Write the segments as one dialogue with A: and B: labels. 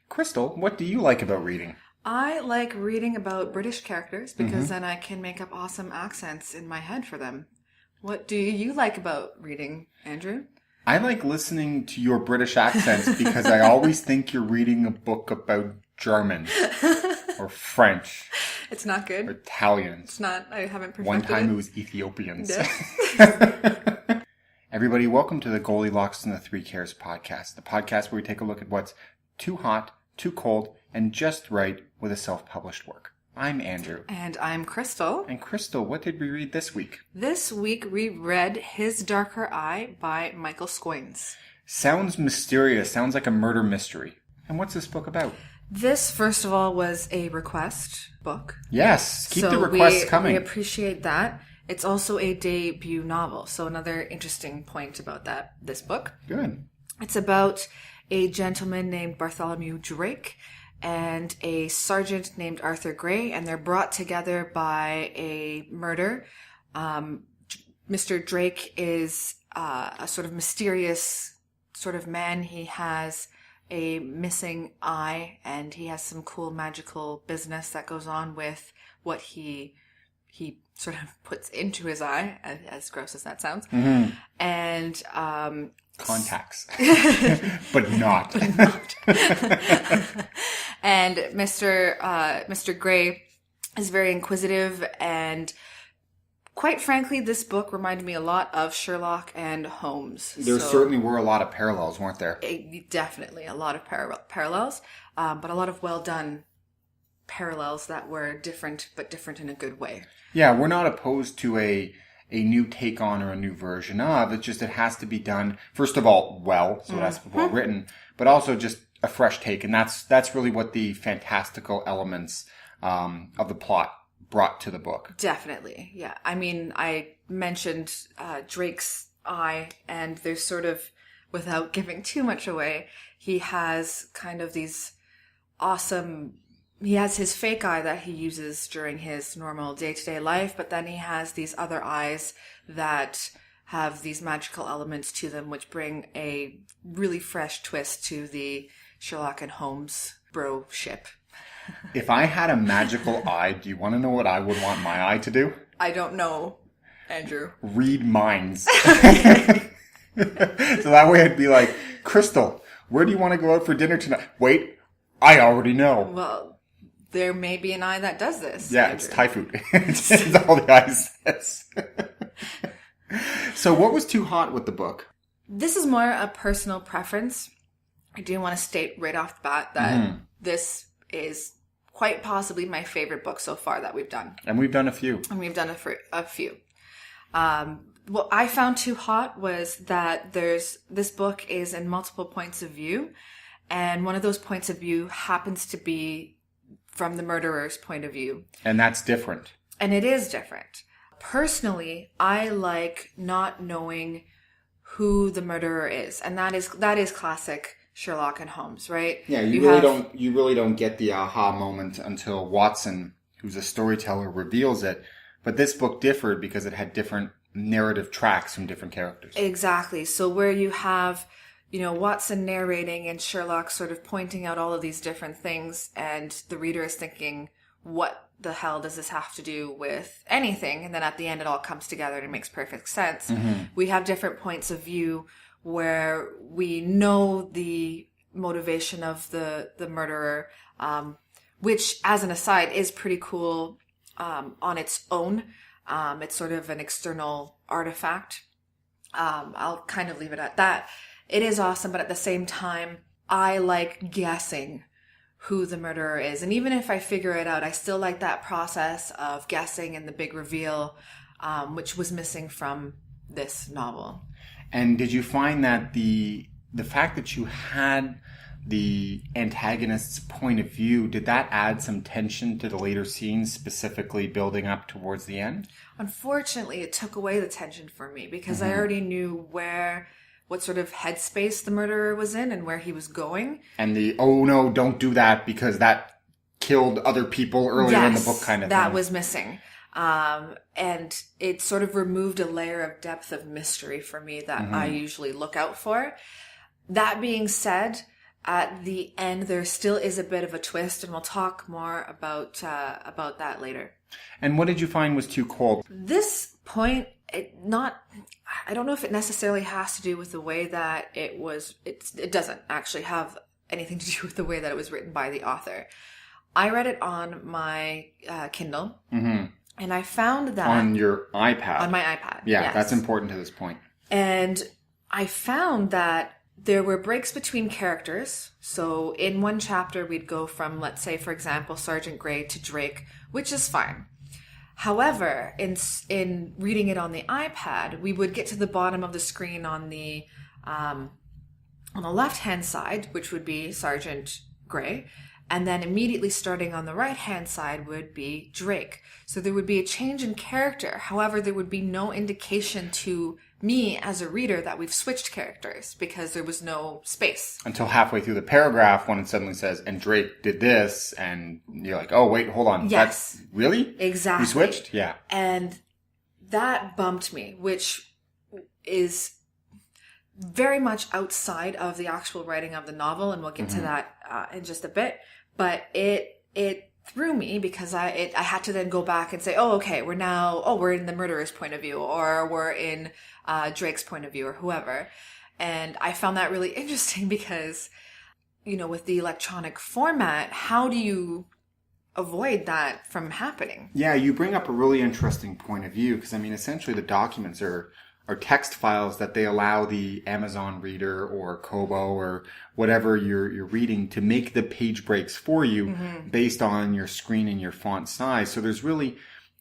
A: Crystal, what do you like about reading?
B: I like reading about British characters because then I can make up awesome accents in my head for them. What do you like about reading, Andrew?
A: I like listening to your British accents because I always think you're reading a book about German or French
B: It's not
A: or
B: good.
A: Italian.
B: It's not. I haven't perfected
A: One time
B: it.
A: it was Ethiopians.
B: Yeah.
A: Everybody, welcome to the Goldilocks and the Three Cares podcast, the podcast where we take a look at what's too hot, too cold, and just right with a self-published work. I'm Andrew.
B: And I'm Crystal.
A: And Crystal, what did we read this week?
B: This week we read His Darker Eye by Michael Scoins.
A: Sounds mysterious. Sounds like a murder mystery. And what's this book about?
B: This, first of all, was a request book.
A: Yes, keep
B: So
A: the requests coming.
B: We appreciate that. It's also a debut novel, so another interesting point about this book.
A: Good.
B: It's about a gentleman named Bartholomew Drake and a sergeant named Arthur Gray, and they're brought together by a murder. Mr. Drake is a sort of mysterious sort of man. He has a missing eye, and he has some cool magical business that goes on with what he sort of puts into his eye, as gross as that sounds.
A: Mm-hmm.
B: And
A: contacts. but not.
B: And Mr. Gray is very inquisitive, and quite frankly, this book reminded me a lot of Sherlock and Holmes.
A: There certainly were a lot of parallels, weren't there?
B: Definitely a lot of parallels, but a lot of well-done parallels that were different, but different in a good way.
A: Yeah, we're not opposed to a new take on or a new version of. It's just it has to be done, first of all, well, so it has to be well written, but also just a fresh take. And that's really what the fantastical elements of the plot brought to the book.
B: Definitely, yeah. I mean, I mentioned Drake's eye, and there's sort of, without giving too much away, he has kind of these awesome... He has his fake eye that he uses during his normal day-to-day life, but then he has these other eyes that have these magical elements to them, which bring a really fresh twist to the Sherlock and Holmes bro-ship.
A: If I had a magical eye, do you want to know what I would want my eye to do?
B: I don't know, Andrew.
A: Read minds. So that way I'd be like, Crystal, where do you want to go out for dinner tonight? Wait, I already know.
B: Well, there may be an eye that does this.
A: Yeah,
B: Andrew.
A: it's Thai food. It's all the eye says. So what was too hot with the book?
B: This is more a personal preference. I do want to state right off the bat that this is quite possibly my favorite book so far that we've done.
A: And we've done a few.
B: A few. What I found too hot was that this book is in multiple points of view, and one of those points of view happens to be from the murderer's point of view.
A: And that's different.
B: And it is different. Personally, I like not knowing who the murderer is, and that is classic Sherlock and Holmes, right?
A: Yeah, you really don't get the aha moment until Watson, who's a storyteller, reveals it. But this book differed because it had different narrative tracks from different characters.
B: Exactly. So where you have, Watson narrating and Sherlock sort of pointing out all of these different things, and the reader is thinking, what the hell does this have to do with anything? And then at the end, it all comes together and it makes perfect sense. Mm-hmm. We have different points of view where we know the motivation of the murderer, which, as an aside, is pretty cool on its own. It's sort of an external artifact. I'll kind of leave it at that. It is awesome, but at the same time, I like guessing who the murderer is. And even if I figure it out, I still like that process of guessing and the big reveal, which was missing from this novel.
A: And did you find that the fact that you had the antagonist's point of view, did that add some tension to the later scenes, specifically building up towards the end?
B: Unfortunately, it took away the tension for me because I already knew what sort of headspace the murderer was in and where he was going.
A: And oh no, don't do that because that killed other people earlier in the book kind of thing.
B: That was missing. And it sort of removed a layer of depth of mystery for me that I usually look out for. That being said, at the end, there still is a bit of a twist, and we'll talk more about that later.
A: And what did you find was too cold?
B: This point, I don't know if it necessarily has to do with the way that it was. It doesn't actually have anything to do with the way that it was written by the author. I read it on my Kindle, and I found that
A: on your iPad.
B: On my iPad,
A: yeah,
B: yes.
A: That's important to this point.
B: And I found that there were breaks between characters. So in one chapter, we'd go from, let's say, for example, Sergeant Grey to Drake, which is fine. However, in reading it on the iPad, we would get to the bottom of the screen on the left-hand side, which would be Sergeant Grey, and then immediately starting on the right-hand side would be Drake. So there would be a change in character. However, there would be no indication to me as a reader that we've switched characters because there was no space.
A: Until halfway through the paragraph when it suddenly says, and Drake did this, and you're like, oh, wait, hold on.
B: Yes.
A: That's, really?
B: Exactly.
A: You switched? Yeah.
B: And that bumped me, which is very much outside of the actual writing of the novel, and we'll get to that in just a bit. But it threw me because I had to then go back and say, oh, okay, we're in the murderer's point of view, or we're in Drake's point of view, or whoever. And I found that really interesting because, with the electronic format, how do you avoid that from happening?
A: Yeah, you bring up a really interesting point of view because, essentially the documents are text files that they allow the Amazon reader or Kobo or whatever you're reading to make the page breaks for you based on your screen and your font size. So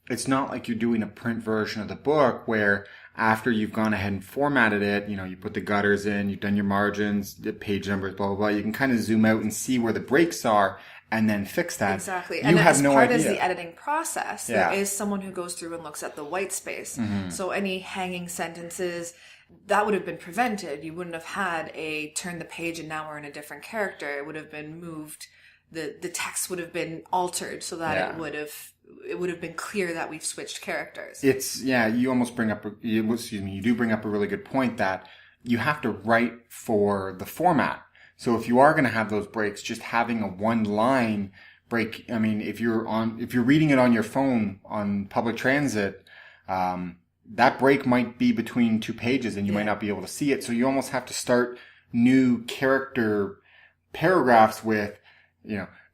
A: it's not like you're doing a print version of the book where after you've gone ahead and formatted it, you put the gutters in, you've done your margins, the page numbers, blah, blah, blah. You can kind of zoom out and see where the breaks are and then fix that.
B: Exactly.
A: And as part
B: of the editing process, there is someone who goes through and looks at the white space. So any hanging sentences, that would have been prevented. You wouldn't have had a turn the page and now we're in a different character. It would have been moved. The text would have been altered so that it would have been clear that we've switched characters.
A: You almost bring up, you do bring up a really good point that you have to write for the format. So if you are going to have those breaks, just having a one line break, if you're reading it on your phone on public transit, that break might be between two pages and you might not be able to see it. So you almost have to start new character paragraphs with,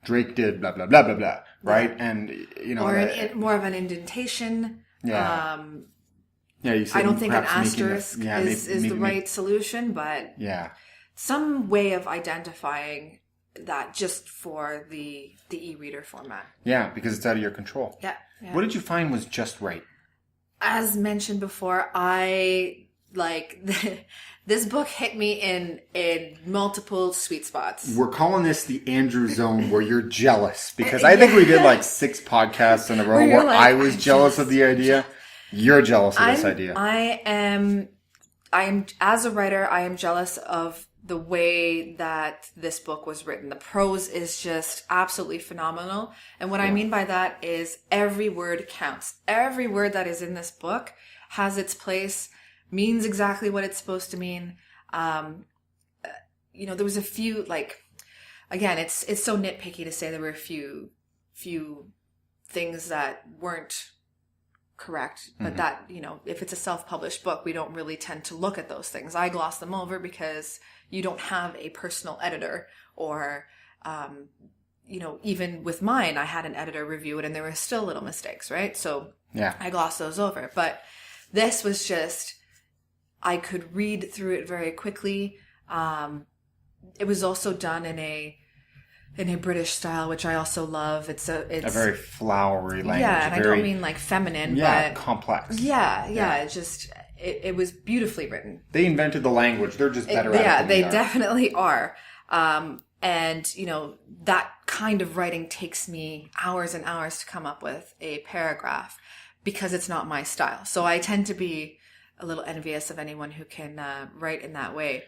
A: Drake did blah, blah, blah, blah, blah, right? And,
B: or more of an indentation.
A: Yeah. You
B: I don't think an asterisk is the right solution, but some way of identifying that just for the e-reader format.
A: Yeah, because it's out of your control.
B: Yeah.
A: What did you find was just right?
B: As mentioned before, this book hit me in multiple sweet spots.
A: We're calling this the Andrew zone where you're jealous because I think we did 6 podcasts in a row where I was jealous of the idea. You're jealous of this idea.
B: I am as a writer, I am jealous of the way that this book was written. The prose is just absolutely phenomenal. And what I mean by that is every word counts. Every word that is in this book has its place, means exactly what it's supposed to mean. There was a few, again, it's so nitpicky to say there were a few things that weren't correct, but that, if it's a self-published book, we don't really tend to look at those things. I gloss them over because you don't have a personal editor or, even with mine, I had an editor review it and there were still little mistakes, right? So I glossed those over, but this was just, I could read through it very quickly. It was also done in a British style, which I also love. It's a
A: very flowery language.
B: Yeah, and I don't mean feminine, but
A: complex.
B: Yeah. It was beautifully written.
A: They invented the language. They're just better at it.
B: Yeah, they definitely are. And that kind of writing takes me hours and hours to come up with a paragraph because it's not my style. So I tend to be a little envious of anyone who can write in that way.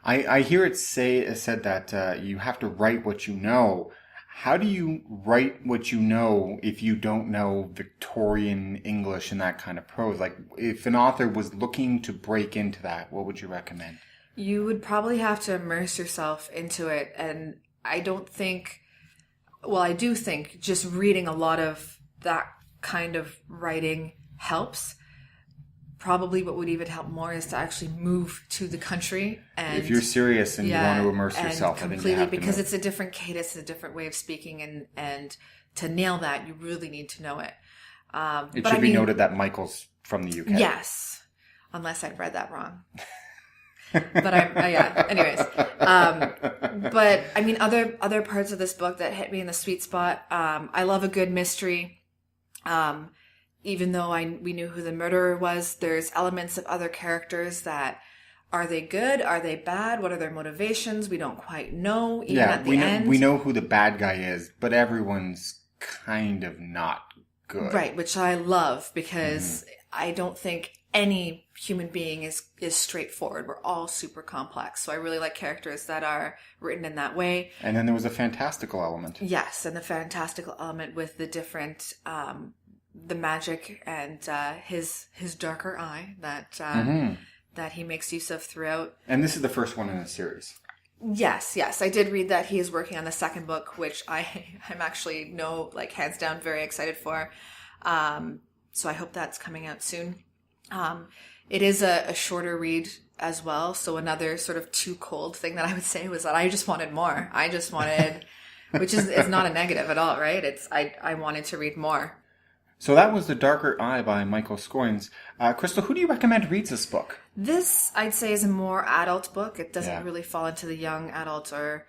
A: I hear it said that you have to write what you know. How do you write what you know if you don't know Victorian English and that kind of prose? If an author was looking to break into that, what would you recommend?
B: You would probably have to immerse yourself into it. And I do think just reading a lot of that kind of writing helps. Probably what would even help more is to actually move to the country. And
A: if you're serious and you want to immerse yourself,
B: completely,
A: I think you have
B: because
A: to
B: it's a different cadence, a different way of speaking, and to nail that, you really need to know it.
A: It should be noted that Michael's from the UK.
B: Yes, unless I've read that wrong. But anyways. But I mean, other parts of this book that hit me in the sweet spot. I love a good mystery. Even though we knew who the murderer was, there's elements of other characters that, are they good? Are they bad? What are their motivations? We don't quite know. Even at the end.
A: We know who the bad guy is, but everyone's kind of not good.
B: Right, which I love, because I don't think any human being is straightforward. We're all super complex. So I really like characters that are written in that way.
A: And then there was a fantastical element.
B: Yes, and the fantastical element with the different, the magic and his darker eye that he makes use of throughout.
A: And this is the first one in a series.
B: Yes. I did read that he is working on the second book, which I'm actually hands down very excited for. So I hope that's coming out soon. It is a shorter read as well. So another sort of too cold thing that I would say was that I just wanted more. I just wanted, which is not a negative at all, right? I wanted to read more.
A: So that was The Darker Eye by Michael Scoins. Crystal, who do you recommend reads this book?
B: This, I'd say, is a more adult book. It doesn't really fall into the young adult or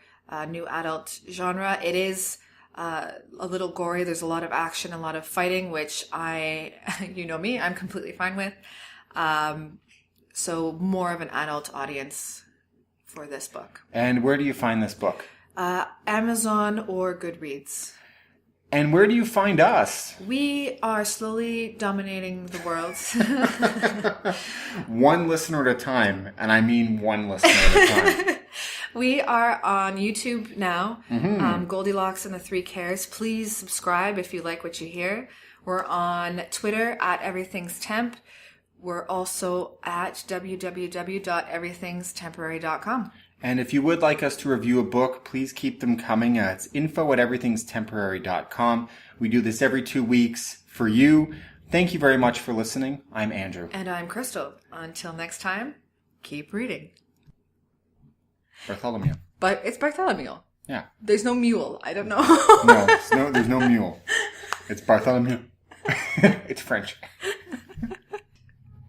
B: new adult genre. It is a little gory. There's a lot of action, a lot of fighting, which you know me, I'm completely fine with. So more of an adult audience for this book.
A: And where do you find this book?
B: Amazon or Goodreads.
A: And where do you find us?
B: We are slowly dominating the world.
A: One listener at a time, and I mean one listener at a time.
B: We are on YouTube now, Goldilocks and the Three Cares. Please subscribe if you like what you hear. We're on Twitter at everythingstemp. We're also at www.everythingstemporary.com.
A: And if you would like us to review a book, please keep them coming. It's info@everythingstemporary.com. We do this every 2 weeks for you. Thank you very much for listening. I'm Andrew.
B: And I'm Crystal. Until next time, keep reading.
A: Bartholomew.
B: But it's Bartholomew.
A: Yeah.
B: There's no mule. I don't know.
A: No, there's no mule. It's Bartholomew. It's French.